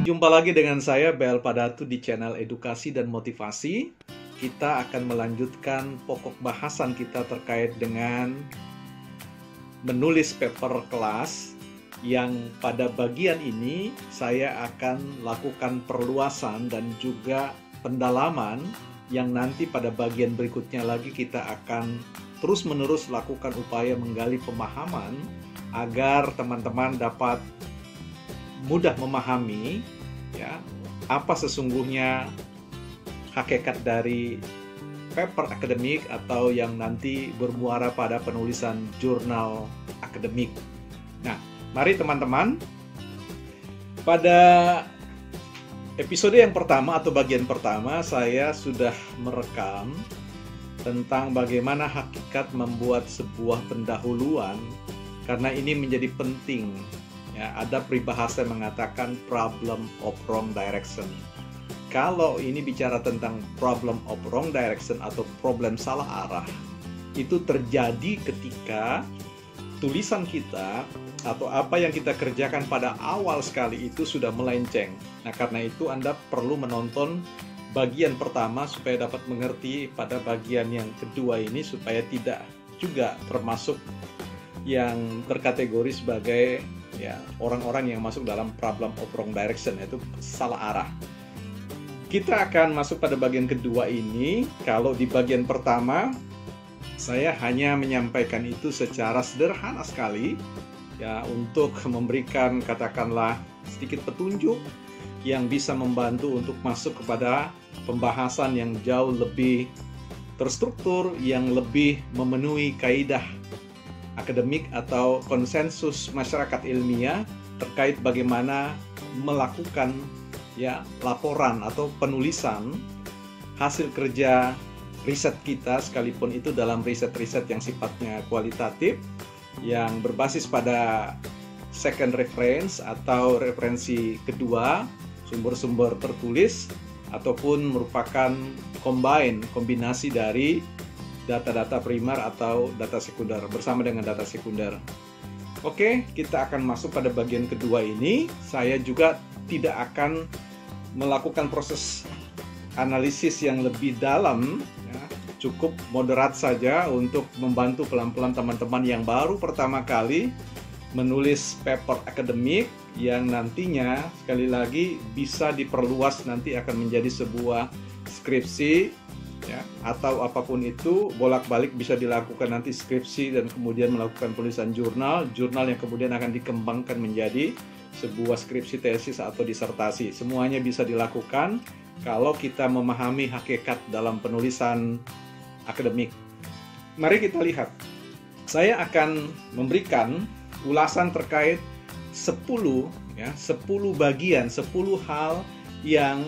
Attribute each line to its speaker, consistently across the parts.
Speaker 1: Jumpa lagi dengan saya Bel Padatu di channel Edukasi dan Motivasi. Kita akan melanjutkan pokok bahasan kita terkait dengan menulis paper kelas, yang pada bagian ini saya akan lakukan perluasan dan juga pendalaman, yang nanti pada bagian berikutnya lagi kita akan terus-menerus lakukan upaya menggali pemahaman agar teman-teman dapat mudah memahami ya apa sesungguhnya hakikat dari paper akademik atau yang nanti bermuara pada penulisan jurnal akademik. Nah, mari teman-teman, pada episode yang pertama atau bagian pertama saya sudah merekam tentang bagaimana hakikat membuat sebuah pendahuluan, karena ini menjadi penting. Ya, ada peribahasa yang mengatakan problem of wrong direction. Kalau ini bicara tentang problem of wrong direction atau problem salah arah, itu terjadi ketika tulisan kita atau apa yang kita kerjakan pada awal sekali itu sudah melenceng. Nah, karena itu Anda perlu menonton bagian pertama supaya dapat mengerti pada bagian yang kedua ini, supaya tidak juga termasuk yang terkategori sebagai ya orang-orang yang masuk dalam problem of wrong direction, yaitu salah arah. Kita akan masuk pada bagian kedua ini. Kalau di bagian pertama saya hanya menyampaikan itu secara sederhana sekali ya, untuk memberikan katakanlah sedikit petunjuk yang bisa membantu untuk masuk kepada pembahasan yang jauh lebih terstruktur, yang lebih memenuhi kaidah akademik atau konsensus masyarakat ilmiah terkait bagaimana melakukan ya laporan atau penulisan hasil kerja riset kita, sekalipun itu dalam riset-riset yang sifatnya kualitatif, yang berbasis pada second reference atau referensi kedua, sumber-sumber tertulis, ataupun merupakan kombinasi dari data-data primer atau data sekunder bersama dengan data sekunder. Oke, kita akan masuk pada bagian kedua ini. Saya juga tidak akan melakukan proses analisis yang lebih dalam ya, cukup moderat saja untuk membantu pelan-pelan teman-teman yang baru pertama kali menulis paper akademik, yang nantinya sekali lagi bisa diperluas nanti akan menjadi sebuah skripsi ya, atau apapun itu, bolak-balik bisa dilakukan nanti skripsi dan kemudian melakukan tulisan jurnal yang kemudian akan dikembangkan menjadi sebuah skripsi, tesis atau disertasi. Semuanya bisa dilakukan kalau kita memahami hakikat dalam penulisan akademik. Mari kita lihat. Saya akan memberikan ulasan terkait 10 bagian, 10 hal yang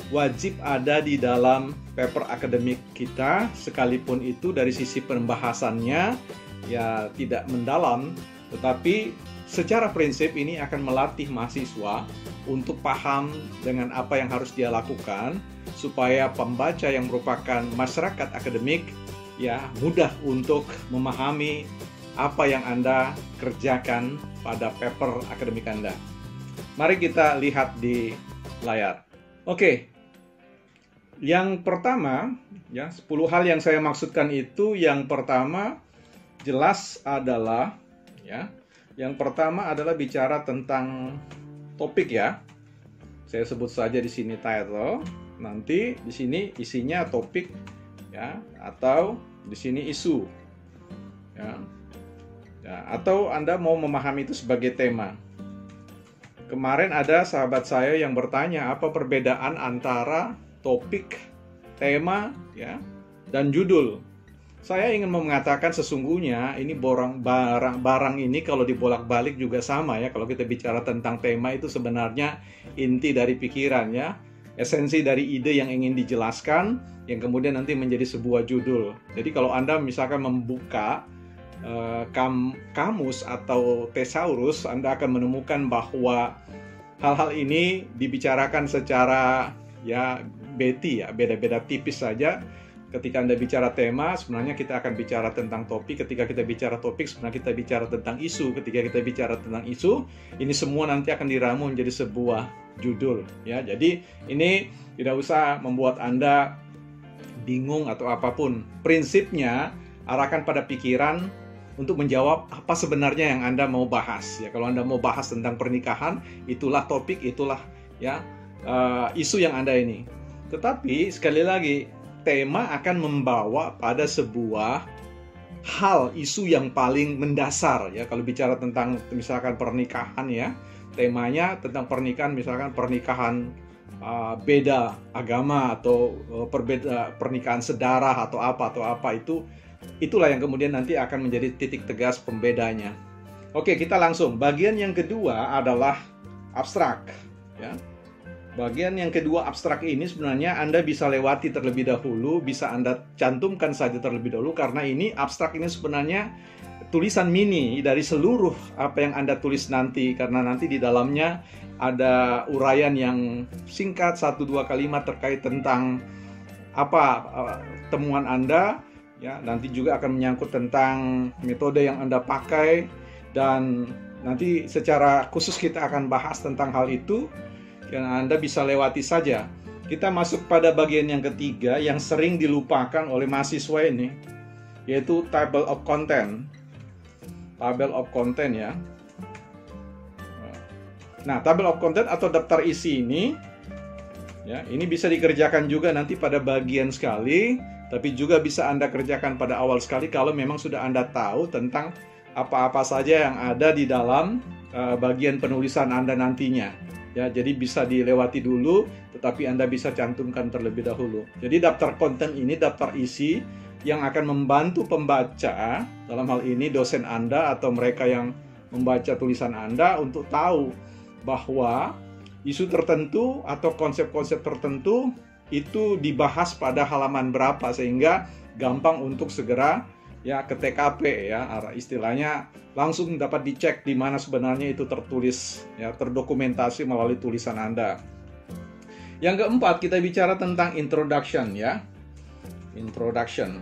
Speaker 1: wajib ada di dalam paper akademik kita, sekalipun itu dari sisi pembahasannya ya tidak mendalam, tetapi secara prinsip ini akan melatih mahasiswa untuk paham dengan apa yang harus dia lakukan, supaya pembaca yang merupakan masyarakat akademik ya mudah untuk memahami apa yang Anda kerjakan pada paper akademik Anda. Mari kita lihat di layar. Oke. Yang pertama, ya 10 hal yang saya maksudkan itu, yang pertama jelas adalah ya, yang pertama adalah bicara tentang topik ya. Saya sebut saja di sini title, nanti di sini isinya topik ya, atau di sini isu. Ya. Ya, atau Anda mau memahami itu sebagai tema. Kemarin ada sahabat saya yang bertanya, apa perbedaan antara topik, tema, ya, dan judul. Saya ingin mengatakan sesungguhnya ini barang ini kalau dibolak-balik juga sama ya. Kalau kita bicara tentang tema itu sebenarnya inti dari pikiran ya, esensi dari ide yang ingin dijelaskan, yang kemudian nanti menjadi sebuah judul. Jadi kalau Anda misalkan membuka kamus atau thesaurus, Anda akan menemukan bahwa hal-hal ini dibicarakan secara ya beda-beda tipis saja. Ketika Anda bicara tema, sebenarnya kita akan bicara tentang topik. Ketika kita bicara topik, sebenarnya kita bicara tentang isu. Ketika kita bicara tentang isu, ini semua nanti akan diramu menjadi sebuah judul ya. Jadi ini tidak usah membuat Anda bingung atau apapun. Prinsipnya arahkan pada pikiran untuk menjawab apa sebenarnya yang Anda mau bahas ya. Kalau Anda mau bahas tentang pernikahan, itulah topik, itulah ya isu yang Anda ini. Tetapi sekali lagi, tema akan membawa pada sebuah hal, isu yang paling mendasar ya. Kalau bicara tentang misalkan pernikahan ya, temanya tentang pernikahan, misalkan pernikahan beda agama atau pernikahan sedarah atau apa itulah yang kemudian nanti akan menjadi titik tegas pembedanya. Oke, kita langsung. Bagian yang kedua adalah abstrak ya. Bagian yang kedua abstrak ini sebenarnya Anda bisa lewati terlebih dahulu, bisa Anda cantumkan saja terlebih dahulu, karena ini abstrak ini sebenarnya tulisan mini dari seluruh apa yang Anda tulis nanti, karena nanti di dalamnya ada uraian yang singkat 1-2 kalimat terkait tentang apa temuan Anda ya. Nanti juga akan menyangkut tentang metode yang Anda pakai, dan nanti secara khusus kita akan bahas tentang hal itu. Yang Anda bisa lewati saja. Kita masuk pada bagian yang ketiga yang sering dilupakan oleh mahasiswa ini, yaitu table of content. Table of content ya. Nah, table of content atau daftar isi ini ya, ini bisa dikerjakan juga nanti pada bagian sekali, tapi juga bisa Anda kerjakan pada awal sekali kalau memang sudah Anda tahu tentang apa-apa saja yang ada di dalam bagian penulisan Anda nantinya. Ya, jadi bisa dilewati dulu, tetapi Anda bisa cantumkan terlebih dahulu. Jadi daftar konten ini daftar isi yang akan membantu pembaca, dalam hal ini dosen Anda atau mereka yang membaca tulisan Anda, untuk tahu bahwa isu tertentu atau konsep-konsep tertentu itu dibahas pada halaman berapa, sehingga gampang untuk segera ya ke TKP ya, istilahnya langsung dapat dicek di mana sebenarnya itu tertulis ya, terdokumentasi melalui tulisan Anda. Yang keempat, kita bicara tentang introduction ya. Introduction.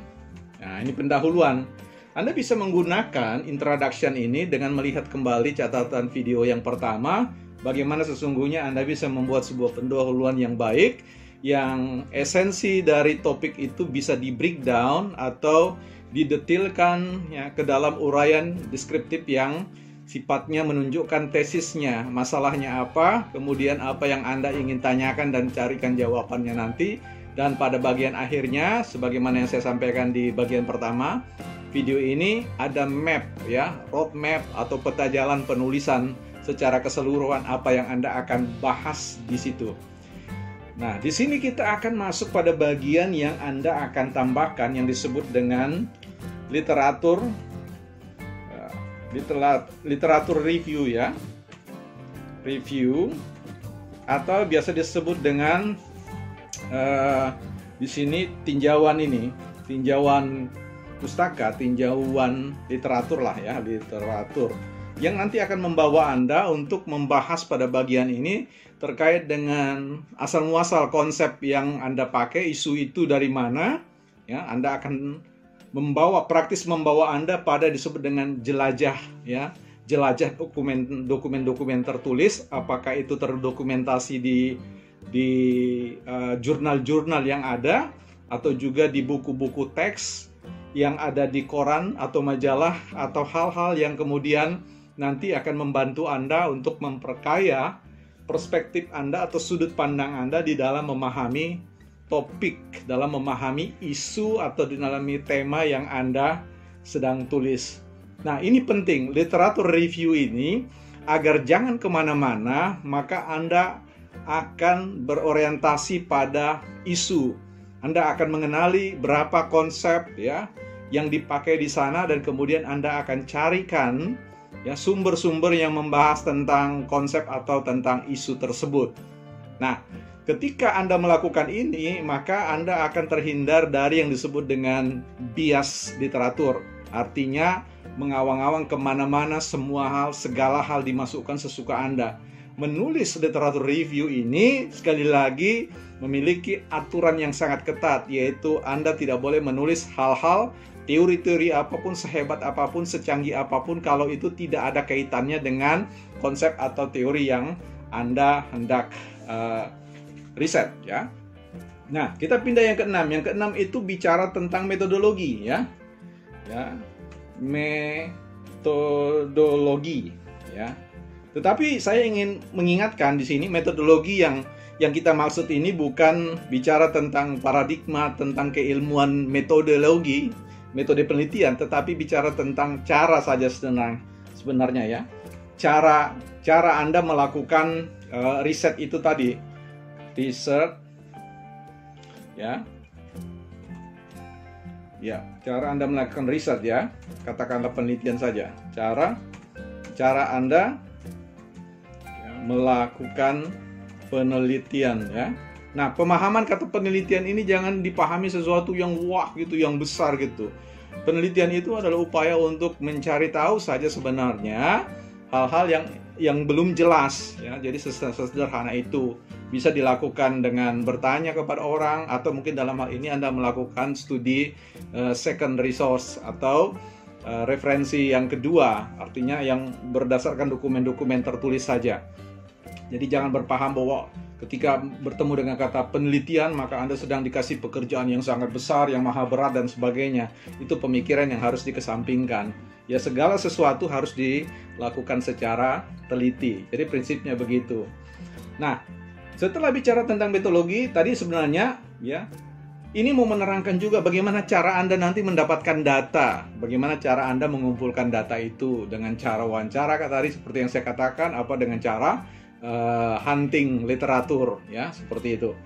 Speaker 1: Nah, ini pendahuluan. Anda bisa menggunakan introduction ini dengan melihat kembali catatan video yang pertama, bagaimana sesungguhnya Anda bisa membuat sebuah pendahuluan yang baik, yang esensi dari topik itu bisa di breakdown atau didetilkan ya ke dalam uraian deskriptif yang sifatnya menunjukkan tesisnya, masalahnya apa, kemudian apa yang Anda ingin tanyakan dan carikan jawabannya nanti. Dan pada bagian akhirnya, sebagaimana yang saya sampaikan di bagian pertama video ini, ada map ya, roadmap atau peta jalan penulisan secara keseluruhan apa yang Anda akan bahas di situ. Nah, di sini kita akan masuk pada bagian yang Anda akan tambahkan yang disebut dengan literatur review ya. Review atau biasa disebut dengan di sini tinjauan ini, tinjauan pustaka, tinjauan literatur lah ya, literatur. Yang nanti akan membawa Anda untuk membahas pada bagian ini terkait dengan asal-muasal konsep yang Anda pakai, isu itu dari mana ya. Anda akan praktis membawa Anda pada disebut dengan jelajah ya, jelajah dokumen-dokumen tertulis, apakah itu terdokumentasi di jurnal-jurnal yang ada atau juga di buku-buku teks yang ada di koran atau majalah, atau hal-hal yang kemudian nanti akan membantu Anda untuk memperkaya perspektif Anda atau sudut pandang Anda di dalam memahami topik, dalam memahami isu atau di dalam tema yang Anda sedang tulis. Nah, ini penting, literatur review ini, agar jangan kemana-mana, maka Anda akan berorientasi pada isu. Anda akan mengenali berapa konsep ya yang dipakai di sana, dan kemudian Anda akan carikan ya sumber-sumber yang membahas tentang konsep atau tentang isu tersebut. Nah, ketika Anda melakukan ini, maka Anda akan terhindar dari yang disebut dengan bias literatur. Artinya mengawang-awang kemana-mana, semua hal, segala hal dimasukkan sesuka Anda. Menulis literatur review ini sekali lagi memiliki aturan yang sangat ketat, yaitu Anda tidak boleh menulis hal-hal, teori-teori apapun, sehebat apapun, secanggih apapun, kalau itu tidak ada kaitannya dengan konsep atau teori yang Anda hendak riset, ya. Nah, kita pindah yang keenam. Yang keenam itu bicara tentang metodologi, ya. Metodologi, ya. Tetapi saya ingin mengingatkan di sini metodologi yang kita maksud ini bukan bicara tentang paradigma, tentang keilmuan metodologi, metode penelitian, tetapi bicara tentang cara saja sebenarnya, ya. Cara Anda melakukan riset itu tadi, research, ya. Ya, cara Anda melakukan riset, ya, katakanlah penelitian saja. Cara Anda melakukan penelitian, ya. Nah, pemahaman kata penelitian ini jangan dipahami sesuatu yang wah gitu, yang besar gitu. Penelitian itu adalah upaya untuk mencari tahu saja sebenarnya hal-hal yang belum jelas, ya. Jadi sesederhana itu. Bisa dilakukan dengan bertanya kepada orang, atau mungkin dalam hal ini Anda melakukan studi secondary source atau referensi yang kedua, artinya yang berdasarkan dokumen-dokumen tertulis saja. Jadi jangan berpaham bahwa ketika bertemu dengan kata penelitian maka Anda sedang dikasih pekerjaan yang sangat besar, yang maha berat dan sebagainya. Itu pemikiran yang harus dikesampingkan. Ya, segala sesuatu harus dilakukan secara teliti. Jadi prinsipnya begitu. Nah, setelah bicara tentang metodologi, tadi sebenarnya, ya, ini mau menerangkan juga bagaimana cara Anda nanti mendapatkan data, bagaimana cara Anda mengumpulkan data itu dengan cara wawancara, tadi seperti yang saya katakan, apa dengan cara hunting literatur, ya, seperti itu.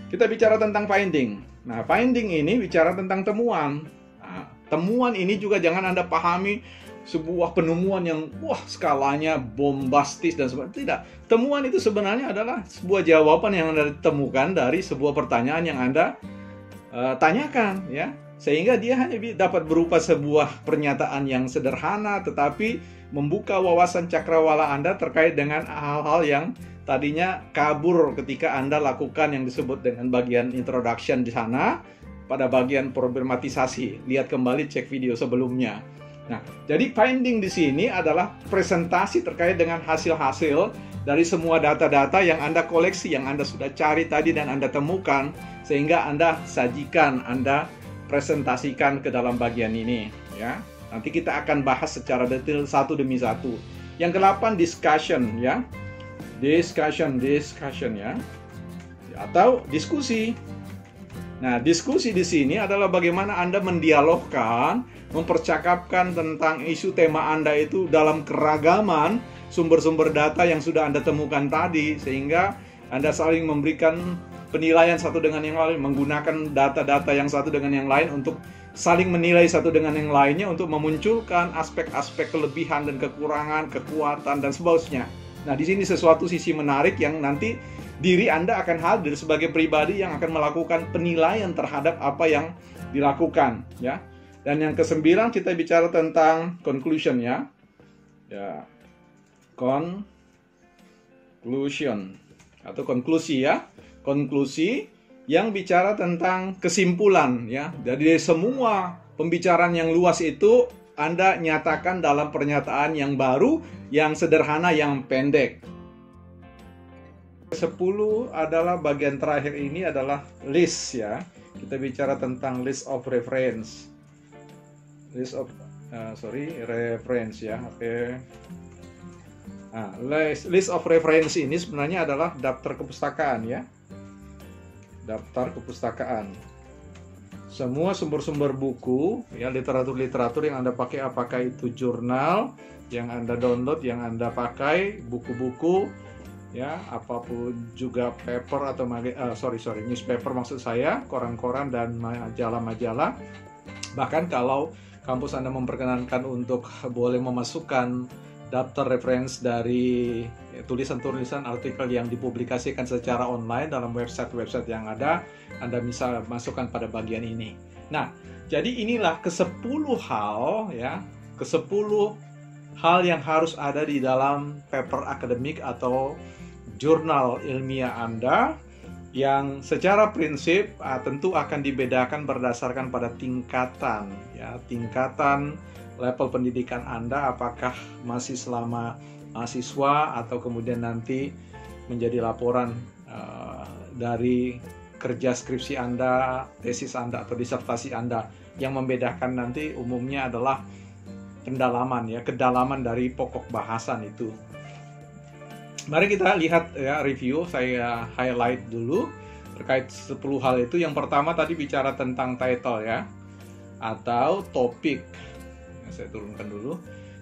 Speaker 1: Kita bicara tentang finding. Nah, finding ini bicara tentang temuan. Nah, temuan ini juga jangan Anda pahami sebuah penemuan yang skalanya bombastis dan sebagainya. Tidak. Temuan itu sebenarnya adalah sebuah jawaban yang Anda temukan dari sebuah pertanyaan yang Anda tanyakan, ya. Sehingga dia hanya dapat berupa sebuah pernyataan yang sederhana tetapi membuka wawasan cakrawala Anda terkait dengan hal-hal yang tadinya kabur ketika Anda lakukan yang disebut dengan bagian introduction di sana, pada bagian problematisasi. Lihat kembali, cek video sebelumnya. Nah, jadi finding di sini adalah presentasi terkait dengan hasil-hasil dari semua data-data yang Anda koleksi, yang Anda sudah cari tadi dan Anda temukan, sehingga Anda sajikan, Anda presentasikan ke dalam bagian ini, ya. Nanti kita akan bahas secara detail satu demi satu. Yang ke-8, discussion, ya. Discussion, ya. Atau diskusi. Nah, diskusi di sini adalah bagaimana Anda mendialogkan, mempercakapkan tentang isu tema Anda itu dalam keragaman sumber-sumber data yang sudah Anda temukan tadi, sehingga Anda saling memberikan penilaian satu dengan yang lain, menggunakan data-data yang satu dengan yang lain untuk saling menilai satu dengan yang lainnya, untuk memunculkan aspek-aspek kelebihan dan kekurangan, kekuatan, dan sebagainya. Nah, di sini sesuatu sisi menarik yang nanti diri Anda akan hadir sebagai pribadi yang akan melakukan penilaian terhadap apa yang dilakukan, ya. Dan yang ke-9 kita bicara tentang conclusion, ya. Ya. Conclusion atau konklusi, ya. Konklusi yang bicara tentang kesimpulan, ya. Dari semua pembicaraan yang luas itu Anda nyatakan dalam pernyataan yang baru, yang sederhana, yang pendek. 10 adalah bagian terakhir, ini adalah list, ya. Kita bicara tentang list of reference. Reference, ya. Oke. Nah, list of reference ini sebenarnya adalah daftar kepustakaan, ya. Daftar kepustakaan. Semua sumber-sumber buku, ya, literatur-literatur yang Anda pakai, apakah itu jurnal yang Anda download, yang Anda pakai, buku-buku, ya, apapun juga paper atau newspaper maksud saya, koran-koran dan majalah-majalah. Bahkan kalau kampus Anda memperkenankan untuk boleh memasukkan daftar reference dari tulisan-tulisan artikel yang dipublikasikan secara online dalam website-website yang ada, Anda bisa masukkan pada bagian ini. Nah, jadi inilah ke-10 hal, ya, ke-10 hal yang harus ada di dalam paper akademik atau jurnal ilmiah Anda, yang secara prinsip tentu akan dibedakan berdasarkan pada tingkatan, ya, tingkatan level pendidikan Anda, apakah masih selama mahasiswa atau kemudian nanti menjadi laporan dari kerja skripsi Anda, tesis Anda, atau disertasi Anda. Yang membedakan nanti umumnya adalah pendalaman, ya, kedalaman dari pokok bahasan itu. Mari kita lihat ya, review. Saya highlight dulu terkait 10 hal itu. Yang pertama tadi bicara tentang title, ya, atau topik. Saya turunkan dulu.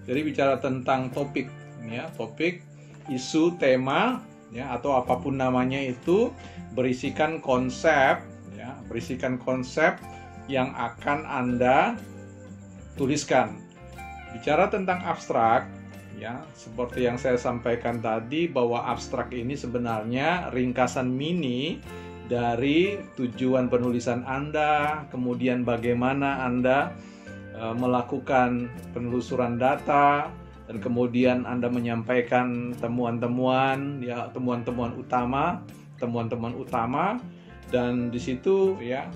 Speaker 1: Jadi bicara tentang topik, ya, topik, isu, tema, ya, atau apapun namanya itu, berisikan konsep, ya, berisikan konsep yang akan Anda tuliskan. Bicara tentang abstrak, ya, seperti yang saya sampaikan tadi, bahwa abstrak ini sebenarnya ringkasan mini dari tujuan penulisan Anda, kemudian bagaimana Anda melakukan penelusuran data, dan kemudian Anda menyampaikan temuan-temuan, ya, temuan-temuan utama, dan di situ, ya,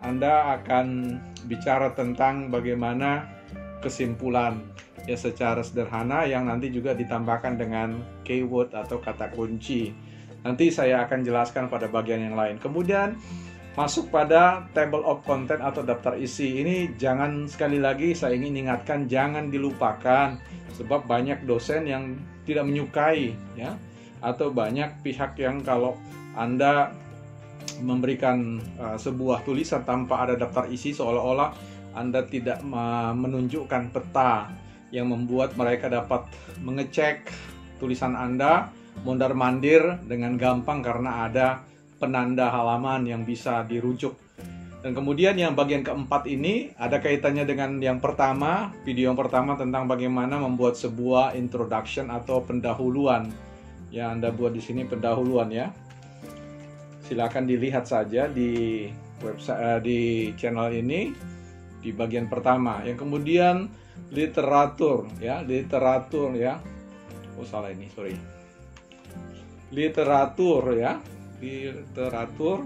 Speaker 1: Anda akan bicara tentang bagaimana kesimpulan, ya, secara sederhana, yang nanti juga ditambahkan dengan keyword atau kata kunci. Nanti saya akan jelaskan pada bagian yang lain. Kemudian masuk pada table of content atau daftar isi. Ini jangan, sekali lagi saya ingin ingatkan, jangan dilupakan, sebab banyak dosen yang tidak menyukai, ya, atau banyak pihak yang kalau Anda memberikan sebuah tulisan tanpa ada daftar isi, seolah-olah Anda tidak menunjukkan peta yang membuat mereka dapat mengecek tulisan Anda mondar-mandir dengan gampang karena ada penanda halaman yang bisa dirujuk. Dan kemudian yang bagian keempat ini ada kaitannya dengan yang pertama, video yang pertama tentang bagaimana membuat sebuah introduction atau pendahuluan. Ya, Anda buat di sini pendahuluan, ya. Silakan dilihat saja di website, di channel ini, di bagian pertama. Yang kemudian literatur, ya, literatur, ya. Oh, salah ini, sorry. Literatur, ya. Literatur,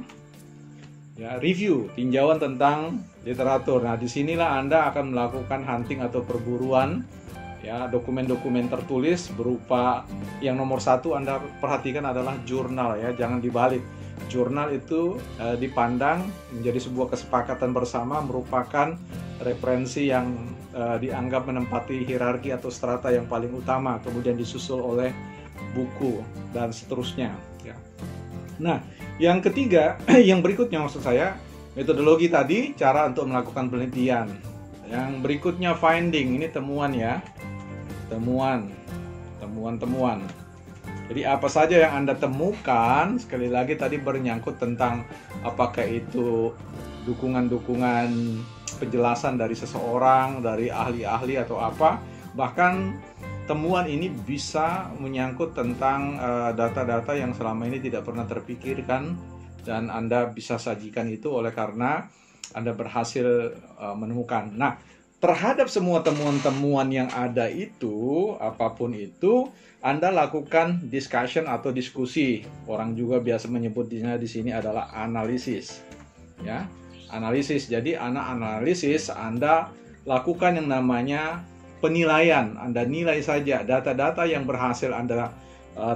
Speaker 1: ya, review, tinjauan tentang literatur. Nah, disinilah Anda akan melakukan hunting atau perburuan, ya, dokumen-dokumen tertulis berupa yang nomor satu Anda perhatikan adalah jurnal, ya, jangan dibalik. Jurnal itu dipandang menjadi sebuah kesepakatan bersama, merupakan referensi yang dianggap menempati hierarki atau strata yang paling utama, kemudian disusul oleh buku dan seterusnya, ya. Nah, yang ketiga, yang berikutnya maksud saya, metodologi tadi, cara untuk melakukan penelitian. Yang berikutnya finding, ini temuan, ya. Temuan. Jadi apa saja yang Anda temukan, sekali lagi tadi bernyangkut tentang apakah itu dukungan-dukungan penjelasan dari seseorang, dari ahli-ahli atau apa. Bahkan temuan ini bisa menyangkut tentang data-data yang selama ini tidak pernah terpikirkan, dan Anda bisa sajikan itu oleh karena Anda berhasil menemukan. Nah, terhadap semua temuan-temuan yang ada itu, apapun itu, Anda lakukan discussion atau diskusi. Orang juga biasa menyebutnya di sini adalah analisis, ya, analisis. Jadi analisis, Anda lakukan yang namanya penilaian. Anda nilai saja data-data yang berhasil Anda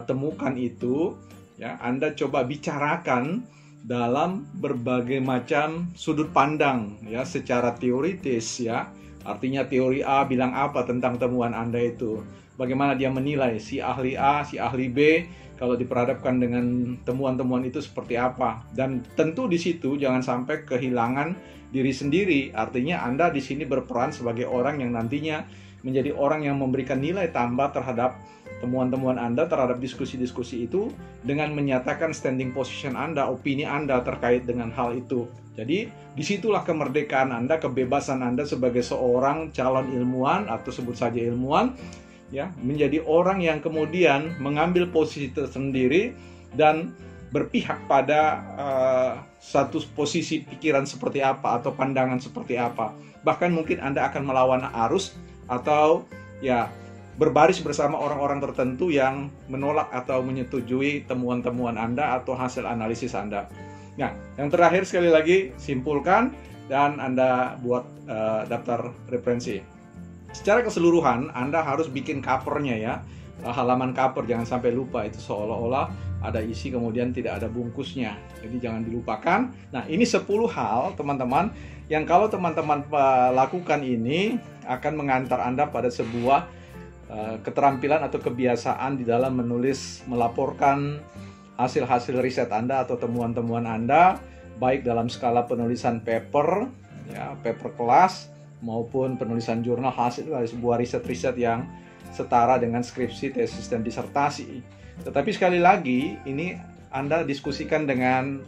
Speaker 1: temukan itu, ya, Anda coba bicarakan dalam berbagai macam sudut pandang, ya, secara teoritis, ya. Artinya teori A bilang apa tentang temuan Anda itu. Bagaimana dia menilai, si ahli A, si ahli B, kalau diperhadapkan dengan temuan-temuan itu seperti apa. Dan tentu di situ jangan sampai kehilangan diri sendiri. Artinya Anda di sini berperan sebagai orang yang nantinya menjadi orang yang memberikan nilai tambah terhadap temuan-temuan Anda, terhadap diskusi-diskusi itu, dengan menyatakan standing position Anda, opini Anda terkait dengan hal itu. Jadi disitulah kemerdekaan Anda, kebebasan Anda sebagai seorang calon ilmuwan atau sebut saja ilmuwan, ya, menjadi orang yang kemudian mengambil posisi tersendiri dan berpihak pada satu posisi pikiran seperti apa atau pandangan seperti apa. Bahkan mungkin Anda akan melawan arus atau, ya, berbaris bersama orang-orang tertentu yang menolak atau menyetujui temuan-temuan Anda atau hasil analisis Anda. Nah, yang terakhir sekali lagi, simpulkan dan Anda buat daftar referensi. Secara keseluruhan, Anda harus bikin covernya, ya, halaman cover, jangan sampai lupa. Itu seolah-olah ada isi kemudian tidak ada bungkusnya. Jadi jangan dilupakan. Nah, ini 10 hal teman-teman yang kalau teman-teman lakukan ini akan mengantar Anda pada sebuah keterampilan atau kebiasaan di dalam menulis, melaporkan hasil-hasil riset Anda atau temuan-temuan Anda, baik dalam skala penulisan paper, ya, paper kelas, maupun penulisan jurnal hasil dari sebuah riset-riset yang setara dengan skripsi, tesis, dan disertasi. Tetapi sekali lagi, ini Anda diskusikan dengan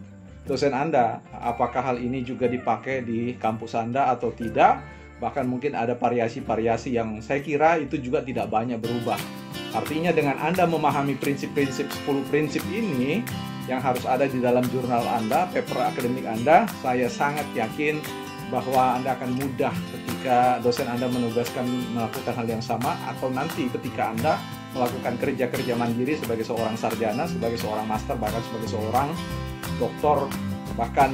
Speaker 1: dosen Anda, apakah hal ini juga dipakai di kampus Anda atau tidak. Bahkan mungkin ada variasi-variasi yang saya kira itu juga tidak banyak berubah. Artinya dengan Anda memahami prinsip-prinsip 10 prinsip ini yang harus ada di dalam jurnal Anda, paper akademik Anda, saya sangat yakin bahwa Anda akan mudah ketika dosen Anda menugaskan melakukan hal yang sama, atau nanti ketika Anda melakukan kerja-kerja mandiri sebagai seorang sarjana, sebagai seorang master, bahkan sebagai seorang doktor, bahkan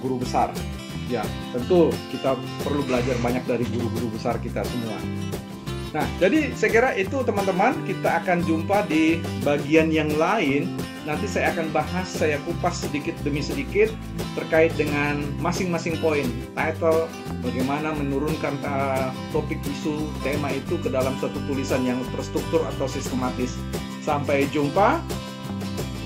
Speaker 1: guru besar. Ya, tentu kita perlu belajar banyak dari guru-guru besar kita semua. Nah, jadi saya kira itu teman-teman, kita akan jumpa di bagian yang lain. Nanti saya akan bahas, saya kupas sedikit demi sedikit terkait dengan masing-masing poin. Title, bagaimana menurunkan topik isu, tema itu ke dalam satu tulisan yang terstruktur atau sistematis. Sampai jumpa.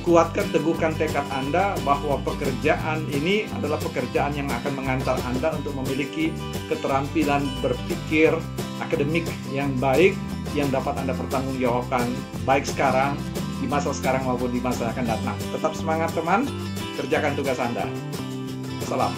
Speaker 1: Kuatkan, teguhkan tekad Anda bahwa pekerjaan ini adalah pekerjaan yang akan mengantar Anda untuk memiliki keterampilan berpikir akademik yang baik, yang dapat Anda pertanggungjawabkan baik sekarang, di masa sekarang maupun di masa akan datang. Tetap semangat teman, kerjakan tugas Anda. Salam.